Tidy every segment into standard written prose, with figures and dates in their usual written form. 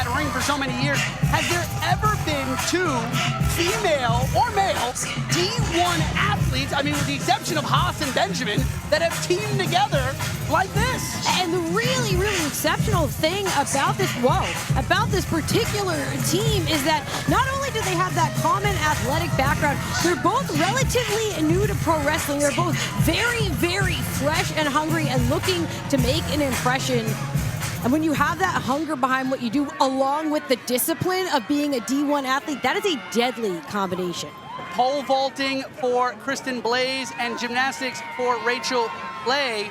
that ring for so many years. Has there ever been two female or male D1 athletes, I mean, with the exception of Haas and Benjamin, that have teamed together like this? And the really, really exceptional thing about this particular team is that not only do they have that common athletic background, they're both relatively new to pro wrestling. They're both very, very fresh and hungry and looking to make an impression. And when you have that hunger behind what you do, along with the discipline of being a D1 athlete, that is a deadly combination. Pole vaulting for Kristin Blaze and gymnastics for Rachel Lay.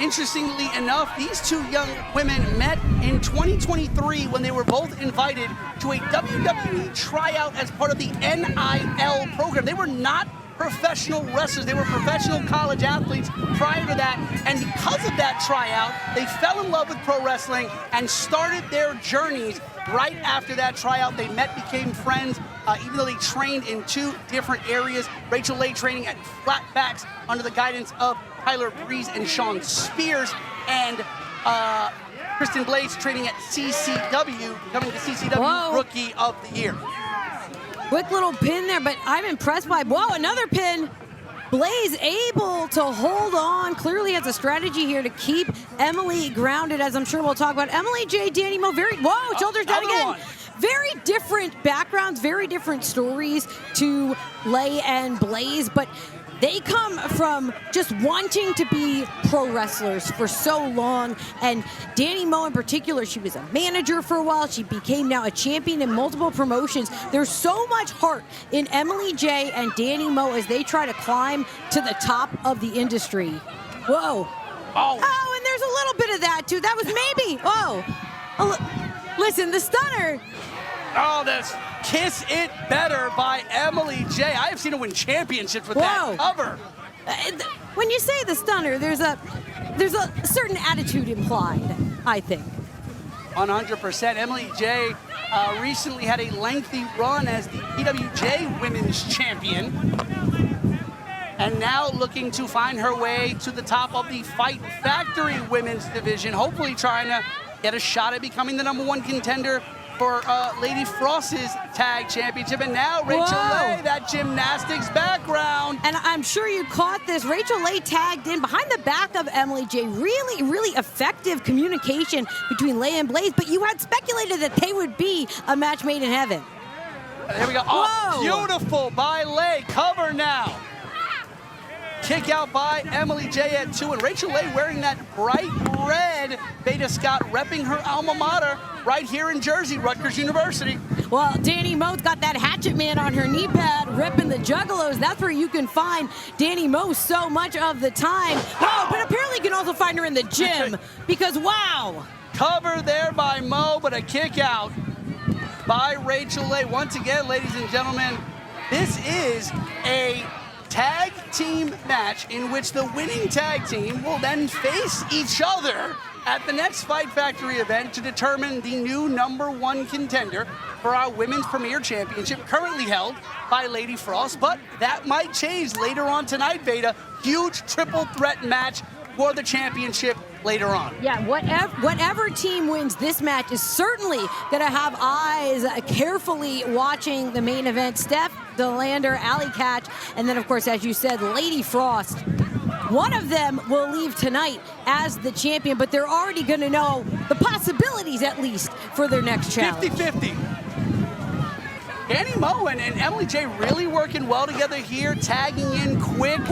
Interestingly enough, these two young women met in 2023 when they were both invited to a WWE tryout as part of the NIL program. They were not professional wrestlers. They were professional college athletes prior to that. And because of that tryout, they fell in love with pro wrestling and started their journeys right after that tryout. They met, became friends, even though they trained in two different areas. Rachel Lay training at Flatbacks under the guidance of Tyler Breeze and Sean Spears, and Kristin Blaze training at CCW, becoming the CCW Rookie of the Year. Quick little pin there, but I'm impressed by, another pin. Blaze able to hold on, clearly has a strategy here to keep Emily grounded, as I'm sure we'll talk about. Emily, Jaye, Dani Mo, shoulders down again. One. Very different backgrounds, very different stories to Lay and Blaze, but they come from just wanting to be pro wrestlers for so long. And Dani Mo in particular, she was a manager for a while. She became now a champion in multiple promotions. There's so much heart in Emily Jaye and Dani Mo as they try to climb to the top of the industry. Whoa. Oh, and there's a little bit of that too. That was maybe, listen, the stunner. Oh, this Kiss It Better by Emily Jaye. I have seen her win championships with that cover. When you say the stunner, there's a certain attitude implied, I think. 100%. Emily Jaye recently had a lengthy run as the PWJ Women's Champion, and now looking to find her way to the top of the Fight Factory Women's Division, hopefully trying to get a shot at becoming the #1 contender for Lady Frost's tag championship. And now Rachel Lay, that gymnastics background. And I'm sure you caught this. Rachel Lay tagged in behind the back of Emily Jaye. Really, really effective communication between Lay and Blaze, but you had speculated that they would be a match made in heaven. There we go. Oh, beautiful by Lay. Cover now. Kick out by Emily Jaye at 2, and Rachel Lay wearing that bright red Beta Scott, repping her alma mater right here in Jersey, Rutgers University. Well, Dani Mo's got that hatchet man on her knee pad, ripping the juggalos. That's where you can find Dani Mo so much of the time. Oh, but apparently you can also find her in the gym, because Cover there by Mo, but a kick out by Rachel Lay. Once again, ladies and gentlemen, this is a tag team match in which the winning tag team will then face each other at the next Fight Factory event to determine the new #1 contender for our Women's Premier Championship, currently held by Lady Frost, but that might change later on tonight, Beta. Huge triple threat match for the championship later on. Yeah, whatever team wins this match is certainly going to have eyes carefully watching the main event. Steph, DeLander, Alley Catch, and then, of course, as you said, Lady Frost. One of them will leave tonight as the champion, but they're already going to know the possibilities, at least, for their next challenge. 50-50. Dani Mo and Emily Jaye really working well together here, tagging in quick,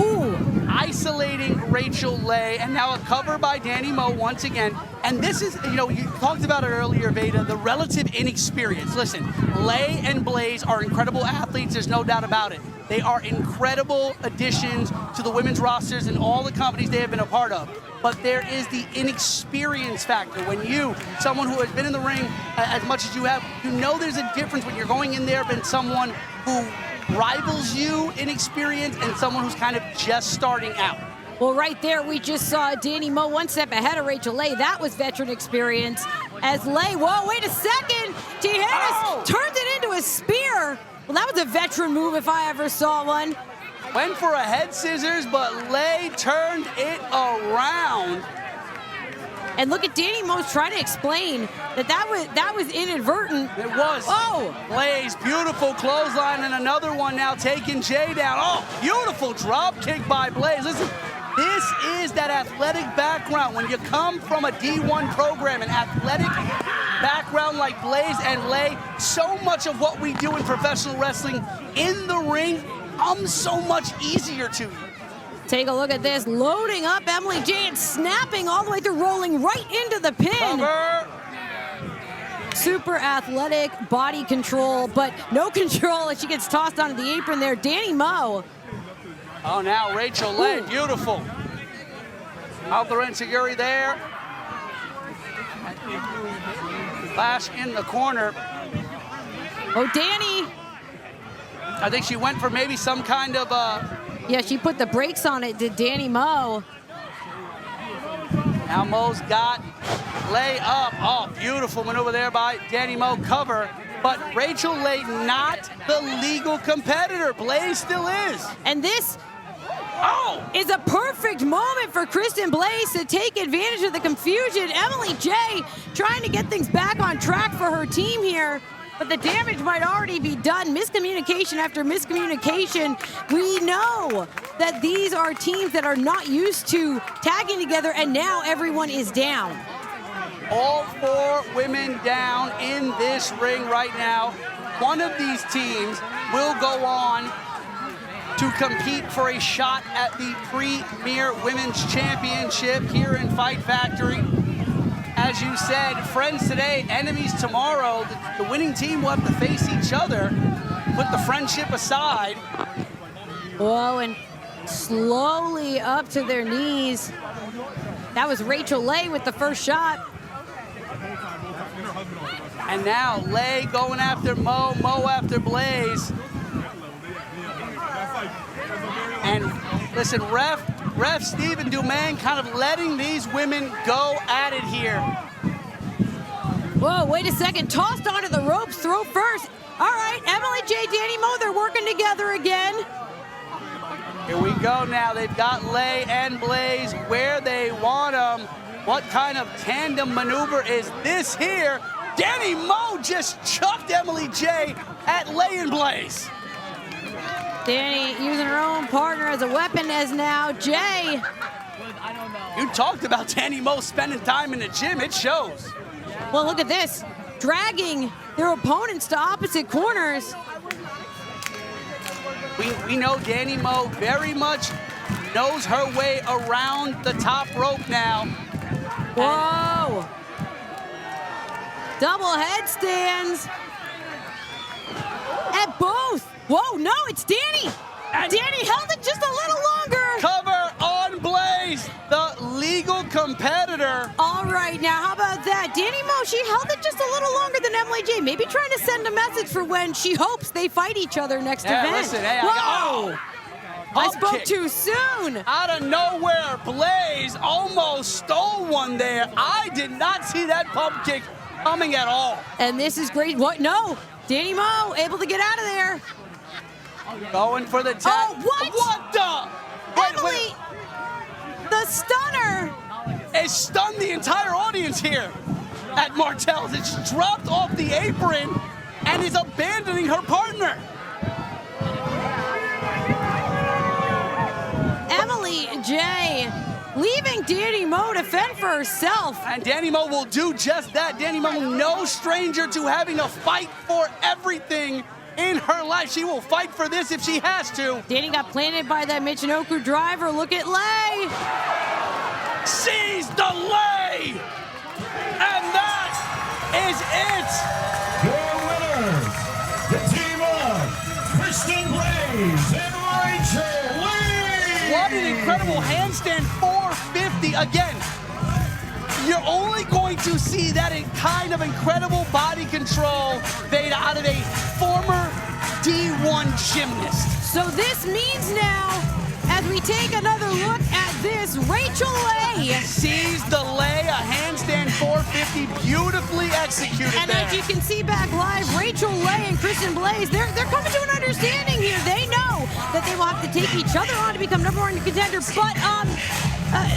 isolating Rachel Lay, and now a cover by Dani Mo once again. And this is, you talked about it earlier, Veda, the relative inexperience. Listen, Lay and Blaze are incredible athletes, there's no doubt about it. They are incredible additions to the women's rosters and all the companies they have been a part of. But there is the inexperience factor. When someone who has been in the ring as much as you have, you know there's a difference when you're going in there than someone who rivals you in experience and someone who's kind of just starting out. Well, right there, we just saw Dani Mo one step ahead of Rachel Lay. That was veteran experience. As Lay, wait a second. Tijeras turned it into a spear. Well, that was a veteran move if I ever saw one. Went for a head scissors, but Lay turned it around. And look at Danny Mo's trying to explain that was inadvertent. It was. Oh! Blaze, beautiful clothesline, and another one now taking Jaye down. Oh, beautiful drop kick by Blaze. Listen, this is that athletic background. When you come from a D1 program, an athletic background like Blaze and Lay, so much of what we do in professional wrestling in the ring comes so much easier to you. Take a look at this, loading up Emily Jaye and snapping all the way through, rolling right into the pin. Cover. Super athletic, body control, but no control as she gets tossed onto the apron there. Dani Mo. Oh, now Rachel Lay, beautiful. Out the Enziguri there. Flash in the corner. Oh, Dani. I think she went for maybe some kind of Yeah, she put the brakes on it, did Dani Mo. Now Mo's got Lay up. Oh, beautiful maneuver there by Dani Mo. Cover. But Rachel Lay not the legal competitor. Blaze still is. And this is a perfect moment for Kristin Blaze to take advantage of the confusion. Emily Jaye trying to get things back on track for her team here, but the damage might already be done. Miscommunication after miscommunication. We know that these are teams that are not used to tagging together, and now everyone is down. All 4 women down in this ring right now. One of these teams will go on to compete for a shot at the Premier Women's Championship here in Fight Factory. As you said, friends today, enemies tomorrow. The winning team will have to face each other. Put the friendship aside. Whoa, and slowly up to their knees. That was Rachel Lay with the first shot. And now Lay going after Mo, Mo after Blaze. And listen, ref Stephen Dumaine kind of letting these women go at it here. Whoa, wait a second. Tossed onto the ropes, throw first. All right, Emily Jaye, Dani Mo, they're working together again. Here we go now. They've got Lay and Blaze where they want them. What kind of tandem maneuver is this here? Dani Mo just chucked Emily Jaye at Lay and Blaze. Dani using her own partner as a weapon as now Jaye. You talked about Dani Mo spending time in the gym. It shows. Well, look at this. Dragging their opponents to opposite corners. We know Dani Mo very much knows her way around the top rope now. Whoa. Double headstands. At both. Whoa, no, it's Dani. And Dani held it just a little longer. Cover on Blaze, the legal competitor. All right, now how about that? Dani Mo, she held it just a little longer than Emily Jaye. Maybe trying to send a message for when she hopes they fight each other next event. Listen, hey, whoa! I spoke kick. too soon. Out of nowhere, Blaze almost stole one there. I did not see that pump kick coming at all. And this is great. What? No. Dani Mo able to get out of there. Going for the tag. Oh, what? What the? Emily, the stunner. It stunned the entire audience here at Martell's. It's dropped off the apron and is abandoning her partner. Emily Jaye leaving Dani Mo to fend for herself. And Dani Mo will do just that. Dani Mo, no stranger to having to fight for everything in her life. She will fight for this if she has to. Dani got planted by that Michinoku driver. Look at Lay. Sees the Lay. And that is it. Your winners, the team of Kristin Blaze and Rachel Lee. What an incredible handstand 450. Again, you're only going to see that kind of incredible body control made out of a former D1 gymnast. So this means now, as we take another look at this, Rachel Lay sees the Lay, a handstand 450, beautifully executed and there. as you can see back live, Rachel Lay and Kristin Blaze, they're coming to an understanding here. They know that they will have to take each other on to become #1 contender. But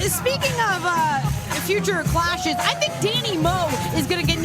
speaking of future clashes. I think Dani Moe is going to get